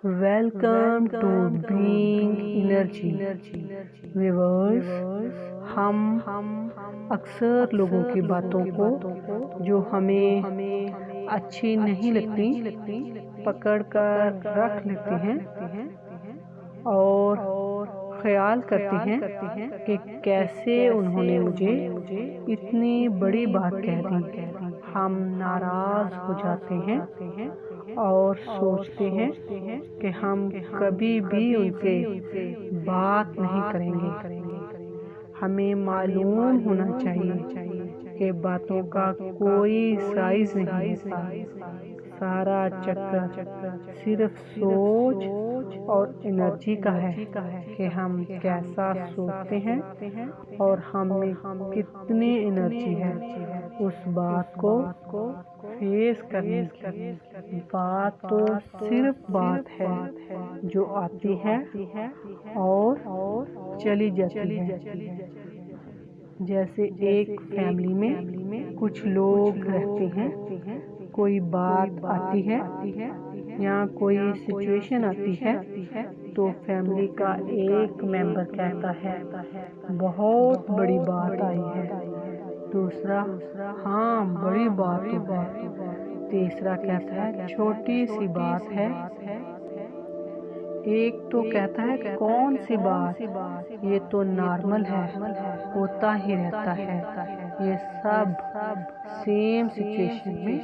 Welcome to bring energy viewers. ہم اکثر لوگوں کی باتوں کو جو ہمیں اچھی نہیں لگتی پکڑ کر رکھ لیتے ہیں اور خیال کرتے ہیں کہ کیسے انہوں نے مجھے اتنی بڑی بات کہہ دی۔ ہم ناراض ہو جاتے ہیں اور سوچتے ہیں کہ ہم کبھی بھی ان سے بات نہیں کریں گے۔ ہمیں معلوم ہونا چاہیے کہ باتوں کا کوئی سائز نہیں ہوتا، سارا چکر صرف سوچ اور انرجی کا ہے کہ ہم کیسا سوچتے ہیں اور ہم میں کتنی انرجی ہے اس بات کو فیس کرنے کی۔ بات تو صرف بات ہے جو آتی ہے اور چلی جاتی ہے۔ جیسے ایک فیملی میں کچھ لوگ رہتے ہیں، کوئی بات آتی ہے یا کوئی سچویشن آتی ہے تو فیملی کا ایک ممبر کہتا ہے بہت بڑی بات آئی ہے، دوسرا ہاں بڑی بات تو ہے، تیسرا کہتا ہے چھوٹی سی بات ہے، ایک تو کہتا ہے کون سی بات، یہ تو نارمل ہے، ہوتا ہی رہتا ہے۔ یہ سب سیم سچویشن میں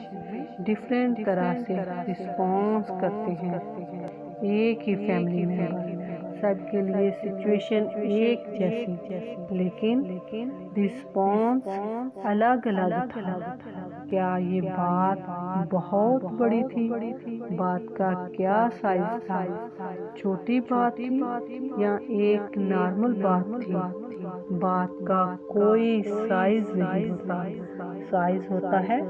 ڈیفرنٹ طرح سے رسپانس کرتے ہیں۔ ایک ہی فیملی ممبر، سب کے لیے سچویشن ایک جیسی لیکن رسپانس الگ الگ تھا۔ کیا یہ بات بہت بڑی تھی؟ بات کا کیا سائز تھا؟ چھوٹی بات تھی یا ایک نارمل بات تھی؟ بات کا کوئی سائز نہیں ہوتا، سائز ہوتا ہے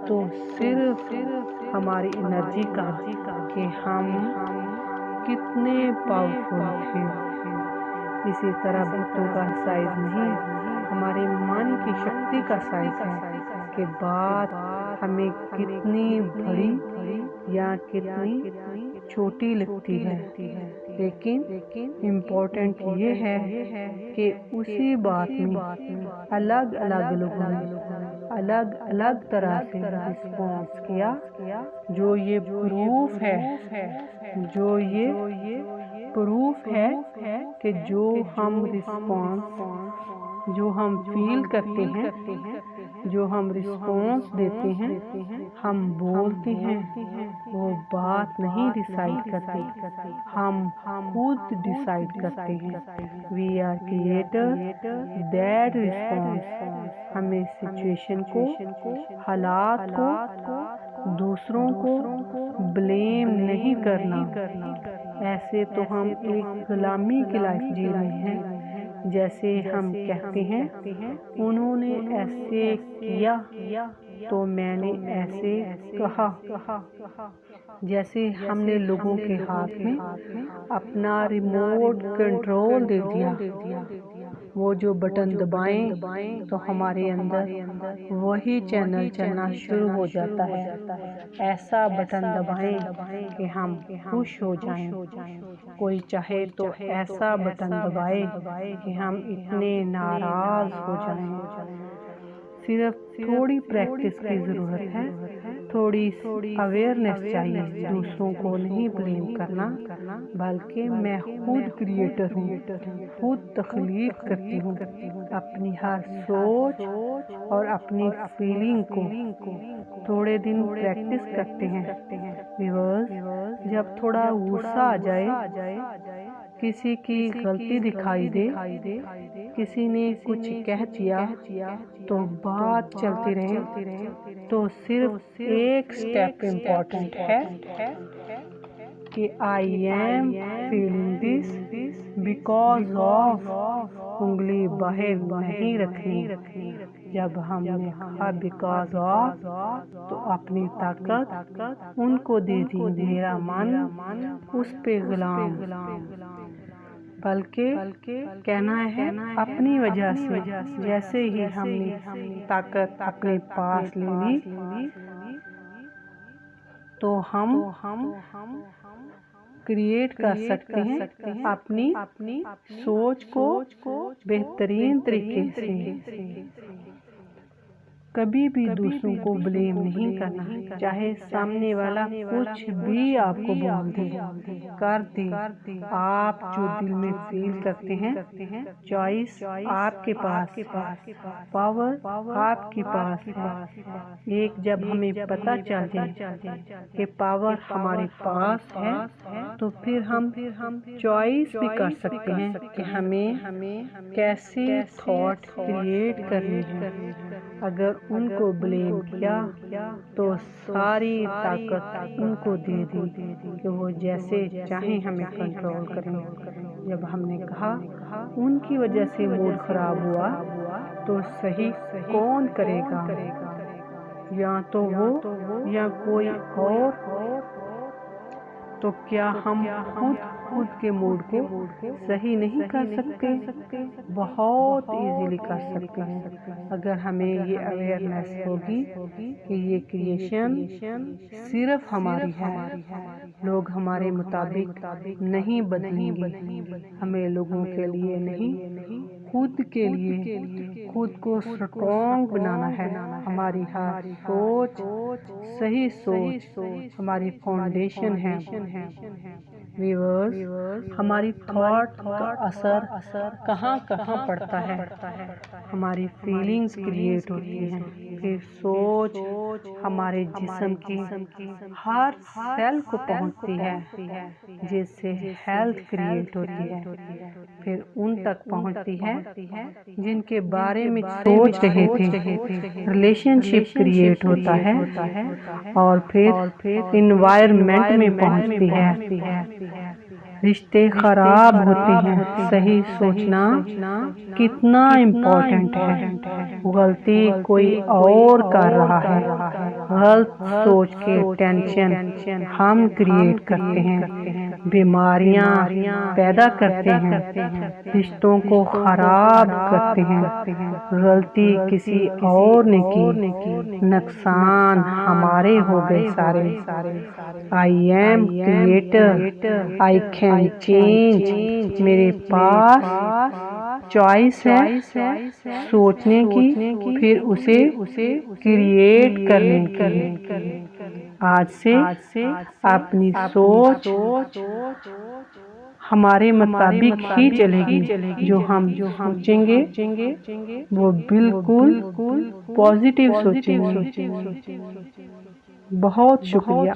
تو صرف ہماری انرجی کا کہ ہم کتنے پاورفل تھے۔ اسی طرح باتوں کا سائز نہیں، ہمارے من کی شکتی کا سائز ہے کہ بات ہمیں کتنی بڑی یا کتنی چھوٹی لگتی ہے۔ لیکن امپورٹنٹ یہ ہے کہ اسی بات میں الگ الگ لوگوں نے الگ الگ طرح سے رسپانس کیا۔ جو یہ پروف ہے کہ جو ہم فیل کرتے ہیں، جو ہم رسپانس دیتے ہیں، ہم بولتے ہیں، وہ بات نہیں ڈیسائیڈ کرتی، ہم خود ڈیسائیڈ کرتے ہیں۔ We are creator that response. ہمیں سچویشن کو، حالات کو، دوسروں کو بلیم نہیں کرنا۔ ایسے تو ہم ایک غلامی کی لائف جی رہے ہیں، جیسے ہم کہتے ہیں انہوں نے ایسے کیا تو میں نے ایسے کہا، جیسے ہم نے لوگوں کے ہاتھ میں اپنا ریموٹ کنٹرول دے دیا۔ وہ جو بٹن دبائیں تو ہمارے اندر وہی چینل چلنا شروع ہو جاتا ہے۔ ایسا بٹن دبائیں کہ ہم خوش ہو جائیں، کوئی چاہے تو ایسا بٹن دبائے کہ ہم اتنے ناراض ہو جائیں۔ صرف تھوڑی پریکٹس کی ضرورت ہے، تھوڑی اویئرنیس چاہیے۔ دوسروں کو نہیں بلیم کرنا، بلکہ میں خود کریٹر ہوں، خود تخلیق کرتی ہوں اپنی ہر سوچ اور اپنی فیلنگ کو۔ تھوڑے دن پریکٹس کرتے ہیں ویورز۔ جب تھوڑا غصہ آ جائے، کسی کی غلطی دکھائی دے، کسی نے کچھ کہہ دیا تو بات چلتی رہے تو صرف ایک سٹیپ امپورٹنٹ ہے کہ I am feeling this because of. انگلی باہر نہیں رکھنی۔ جب ہم نے کہا بیکاز آف تو اپنی طاقت ان کو دے دی، میرا من اس پہ غلام، بلکہ کہنا ہے اپنی وجہ سے۔ جیسے ہی ہم نے طاقت اپنے پاس لے لی تو ہم کریٹ کر سکتے ہیں اپنی سوچ کو بہترین طریقے سے۔ کبھی بھی دوسروں کو بلیم نہیں کرنا، چاہے سامنے والا کچھ بھی آپ کو بول دے کر دے، آپ جو دل میں فیل کرتے ہیں، چوائس آپ کے پاس ہے، پاور آپ کے پاس ہے۔ ایک جب ہمیں پتہ چل جائے کہ پاور ہمارے پاس ہے تو پھر ہم چوائس بھی کر سکتے ہیں کہ ہمیں کیسے تھاٹ کریٹ کرنے ہیں۔ اگر ان کو بلیم کیا تو ساری طاقت ان کو دے دی کہ وہ جیسے چاہیں ہمیں کنٹرول کریں۔ جب ہم نے کہا ان کی وجہ سے موڈ خراب ہوا تو صحیح کون کرے گا؟ یا تو وہ یا کوئی اور؟ تو کیا ہم خود کے موڈ کو صحیح نہیں کر سکتے؟ بہت ایزیلی کر سکتے ہیں اگر ہمیں یہ اویئرنیس ہوگی کہ یہ کریشن صرف ہماری ہے۔ لوگ ہمارے مطابق نہیں بدلیں گے، ہمیں لوگوں کے لیے نہیں، خود کے لیے خود کو سٹرونگ بنانا ہے۔ ہماری ہر سوچ صحیح سوچ ہماری فاؤنڈیشن ہے۔ ویورز، ہماری تھاٹ کا اثر کہاں پڑتا ہے؟ ہماری فیلنگز کریٹ ہوتی ہیں، پھر سوچ ہمارے جسم کی ہر سیل کو پہنچتی ہے، جس سے ہیلتھ کریٹ ہوتی ہے، پھر ان تک پہنچتی ہے جن کے بارے میں سوچ رہے تھے، ریلیشن شپ کریٹ ہوتا ہے، اور پھر انوائرمنٹ میں پہنچتی ہے، رشتے خراب ہوتے ہیں۔ صحیح سوچنا کتنا امپورٹنٹ ہے۔ غلطی کوئی اور کر رہا ہے، غلط سوچ کے ٹینشن ہم کریٹ کرتے ہیں، بیماریاں پیدا کرتے ہیں، رشتوں کو خراب کرتے ہیں۔ غلطی کسی اور نے کی، نقصان ہمارے ہو گئے سارے۔ I am creator, I can change, میرے پاس چوائس ہے سوچنے کی، پھر اسے کریٹ کرنے کی۔ آج سے اپنی سوچ ہمارے مطابق ہی چلے گی، جو ہم سوچیں گے وہ بالکل پازیٹیو سوچیں گے۔ بہت شکریہ۔